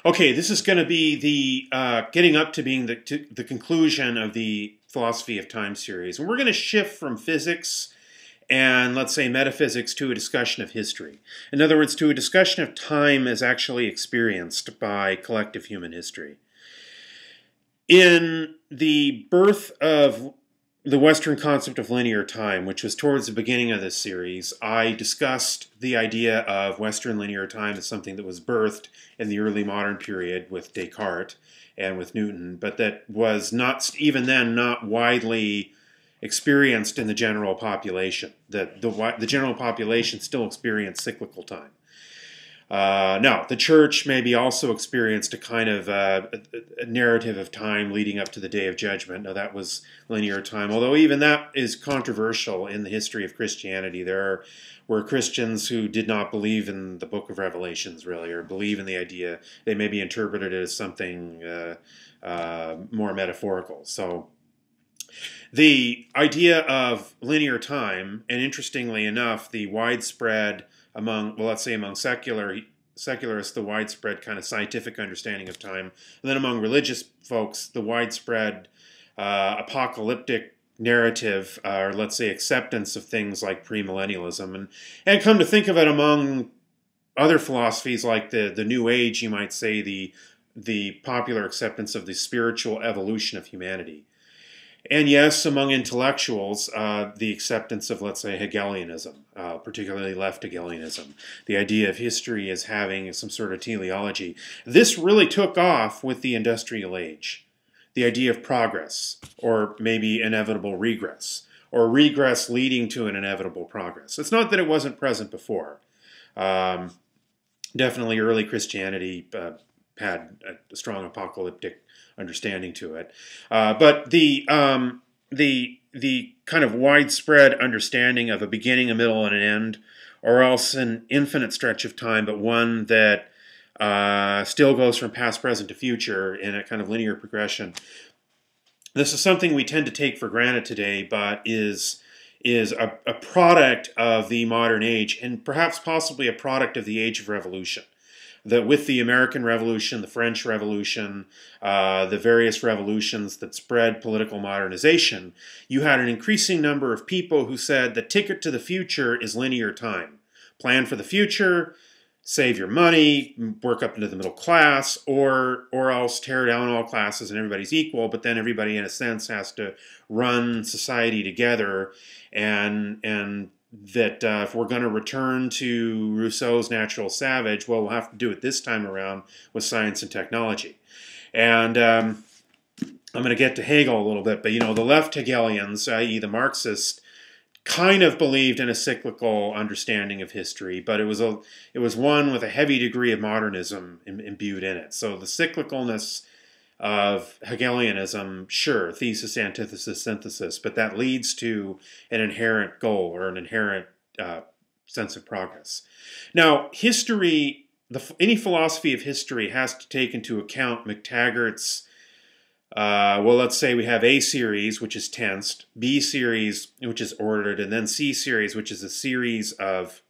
Okay, this is going to be the getting up to being the conclusion of the philosophy of time series. And we're going to shift from physics and, let's say, metaphysics to a discussion of history. In other words, to a discussion of time as actually experienced by collective human history. In the birth of the Western concept of linear time, which was towards the beginning of this series, I discussed the idea of Western linear time as something that was birthed in the early modern period with Descartes and with Newton, but that was not, even then, not widely experienced in the general population. The general population still experienced cyclical time. Now, the church maybe also experienced a kind of a narrative of time leading up to the Day of Judgment. Now, that was linear time, although even that is controversial in the history of Christianity. There were Christians who did not believe in the book of Revelations, really, or believe in the idea. They maybe interpreted it as something more metaphorical. So the idea of linear time, and interestingly enough, the widespread among, well, let's say among secularists, the widespread kind of scientific understanding of time, and then among religious folks, the widespread apocalyptic narrative, or let's say acceptance of things like premillennialism, and come to think of it, among other philosophies like the New Age, you might say the popular acceptance of the spiritual evolution of humanity. And yes, among intellectuals, the acceptance of, let's say, Hegelianism, particularly left Hegelianism, the idea of history as having some sort of teleology. This really took off with the industrial age, the idea of progress, or maybe inevitable regress, or regress leading to an inevitable progress. It's not that it wasn't present before. Definitely early Christianity had a strong apocalyptic understanding to it, but the kind of widespread understanding of a beginning, a middle, and an end, or else an infinite stretch of time, but one that still goes from past, present to future in a kind of linear progression. This is something we tend to take for granted today, but is a product of the modern age, and perhaps possibly a product of the age of revolution. That with the American Revolution, the French Revolution, the various revolutions that spread political modernization, you had an increasing number of people who said the ticket to the future is linear time. Plan for the future, save your money, work up into the middle class, or else tear down all classes and everybody's equal, but then everybody in a sense has to run society together, and that if we're going to return to Rousseau's Natural Savage, well, we'll have to do it this time around with science and technology. And I'm going to get to Hegel a little bit, but the left Hegelians, i.e. the Marxists, kind of believed in a cyclical understanding of history, but it was one with a heavy degree of modernism imbued in it. So the cyclicalness of Hegelianism, sure, thesis, antithesis, synthesis, but that leads to an inherent goal or an inherent sense of progress. Now, history, any philosophy of history has to take into account McTaggart's, well, let's say we have A series, which is tensed, B series, which is ordered, and then C series, which is a series of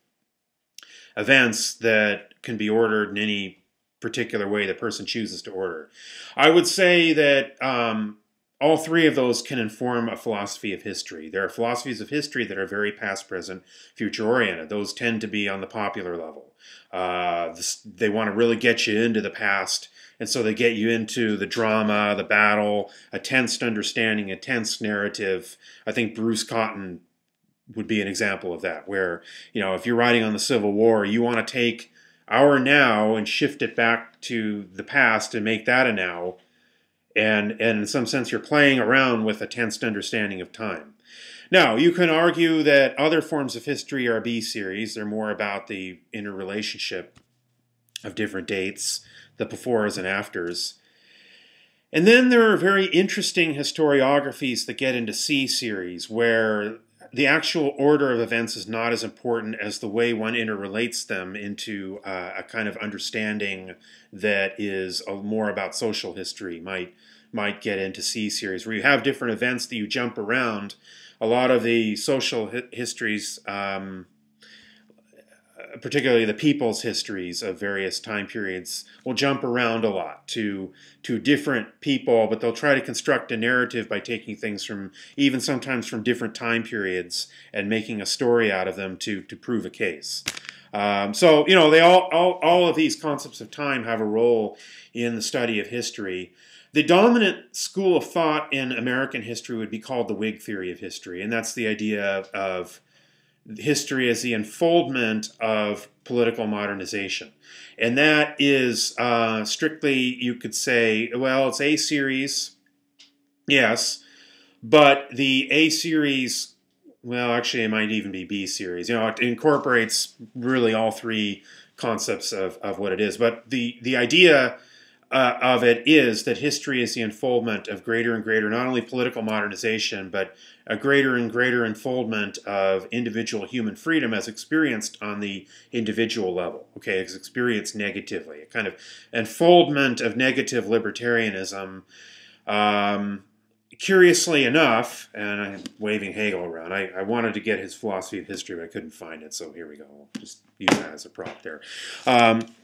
events that can be ordered in any particular way the person chooses to order. I would say that all three of those can inform a philosophy of history. There are philosophies of history that are very past, present, future-oriented. Those tend to be on the popular level. They want to really get you into the past, and so they get you into the drama, the battle, a tensed understanding, a tensed narrative. I think Bruce Cotton would be an example of that, where, if you're writing on the Civil War, you want to take our now and shift it back to the past and make that a now. And in some sense, you're playing around with a tensed understanding of time. Now, you can argue that other forms of history are B series. They're more about the interrelationship of different dates, the befores and afters. And then there are very interesting historiographies that get into C series, where the actual order of events is not as important as the way one interrelates them into a kind of understanding that is more about social history, might get into C series, where you have different events that you jump around. A lot of the social histories particularly the people's histories of various time periods, will jump around a lot to different people, but they'll try to construct a narrative by taking things from, even sometimes from different time periods, and making a story out of them to prove a case. So, you know, they all of these concepts of time have a role in the study of history. The dominant school of thought in American history would be called the Whig theory of history, and that's the idea of history as the unfoldment of political modernization. And that is strictly, you could say, well, it's A series, yes, but the A series, well, actually it might even be B series. You know, it incorporates really all three concepts of what it is. But the idea of it is that history is the unfoldment of greater and greater, not only political modernization, but a greater and greater unfoldment of individual human freedom as experienced on the individual level, okay, as experienced negatively, a kind of unfoldment of negative libertarianism. Curiously enough, and I'm waving Hegel around, I wanted to get his philosophy of history, but I couldn't find it, so here we go. I'll just use that as a prop there.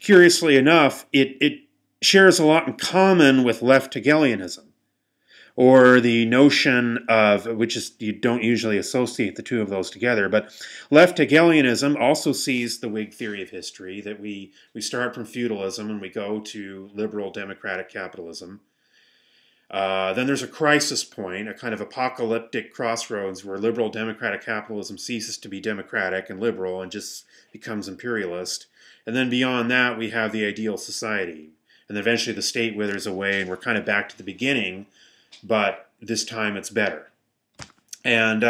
Curiously enough, it shares a lot in common with left Hegelianism, or the notion of, which is, you don't usually associate the two of those together, but left Hegelianism also sees the Whig theory of history, that we start from feudalism and we go to liberal democratic capitalism. Then there's a crisis point, a kind of apocalyptic crossroads where liberal democratic capitalism ceases to be democratic and liberal and just becomes imperialist. And then beyond that, we have the ideal society. And then eventually the state withers away and we're kind of back to the beginning, but this time it's better. And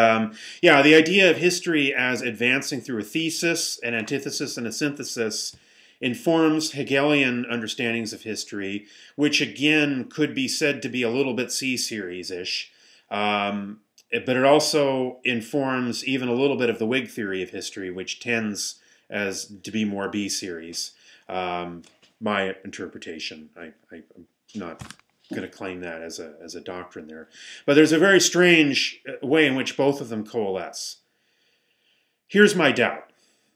yeah, the idea of history as advancing through a thesis, an antithesis, and a synthesis informs Hegelian understandings of history, which again could be said to be a little bit C-series-ish. But it also informs even a little bit of the Whig theory of history, which tends to be more B-series. My interpretation. I'm not going to claim that as a doctrine there. But there's a very strange way in which both of them coalesce. Here's my doubt,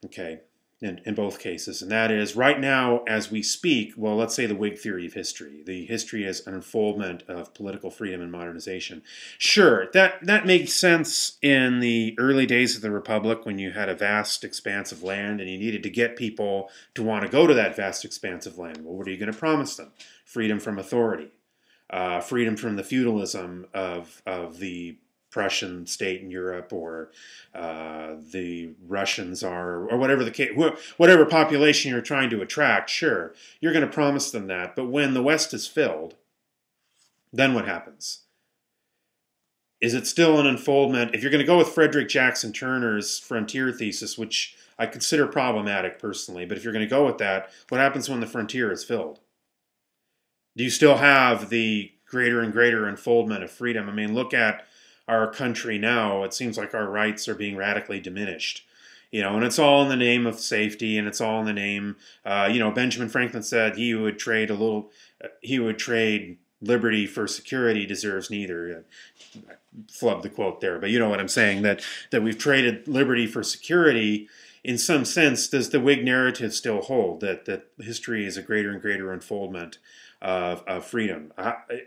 okay, in both cases, and that is right now as we speak, well, let's say the Whig theory of history. The history as an unfoldment of political freedom and modernization. Sure, that makes sense in the early days of the Republic when you had a vast expanse of land and you needed to get people to want to go to that vast expanse of land. Well, what are you going to promise them? Freedom from authority. Freedom from the feudalism of the Prussian state in Europe, or the Russians are, or whatever the case, whatever population you're trying to attract. Sure, you're going to promise them that, but when the West is filled, then what happens? Is it still an unfoldment? If you're going to go with Frederick Jackson Turner's frontier thesis, which I consider problematic personally, but if you're going to go with that, what happens when the frontier is filled? Do you still have the greater and greater unfoldment of freedom? I mean, look at our country now. It seems like our rights are being radically diminished. You know, and it's all in the name of safety, and it's all in the name, you know, Benjamin Franklin said he would trade liberty for security deserves neither. I flubbed the quote there, but you know what I'm saying, that we've traded liberty for security. In some sense, does the Whig narrative still hold that history is a greater and greater unfoldment of freedom?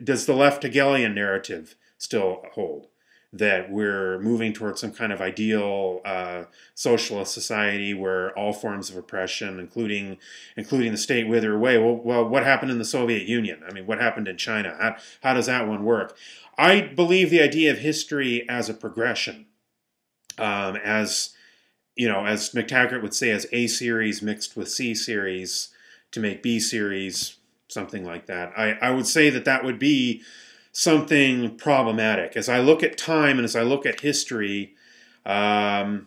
Does the left Hegelian narrative still hold? That we're moving towards some kind of ideal socialist society where all forms of oppression, including the state, wither away. Well, what happened in the Soviet Union? I mean, what happened in China? How does that one work? I believe the idea of history as a progression, as you know, as McTaggart would say, as A series mixed with C series to make B series, something like that. I would say that would be something problematic. As I look at time and as I look at history, I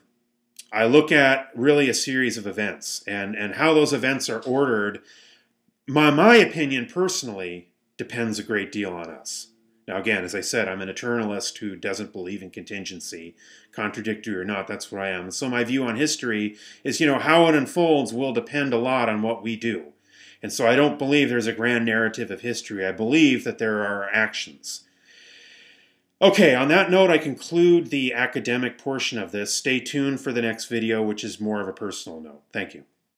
look at really a series of events, and how those events are ordered, my opinion personally, depends a great deal on us. Now again, as I said, I'm an eternalist who doesn't believe in contingency, contradictory or not, that's what I am. So my view on history is, you know, how it unfolds will depend a lot on what we do. And so I don't believe there's a grand narrative of history. I believe that there are actions. Okay, on that note, I conclude the academic portion of this. Stay tuned for the next video, which is more of a personal note. Thank you.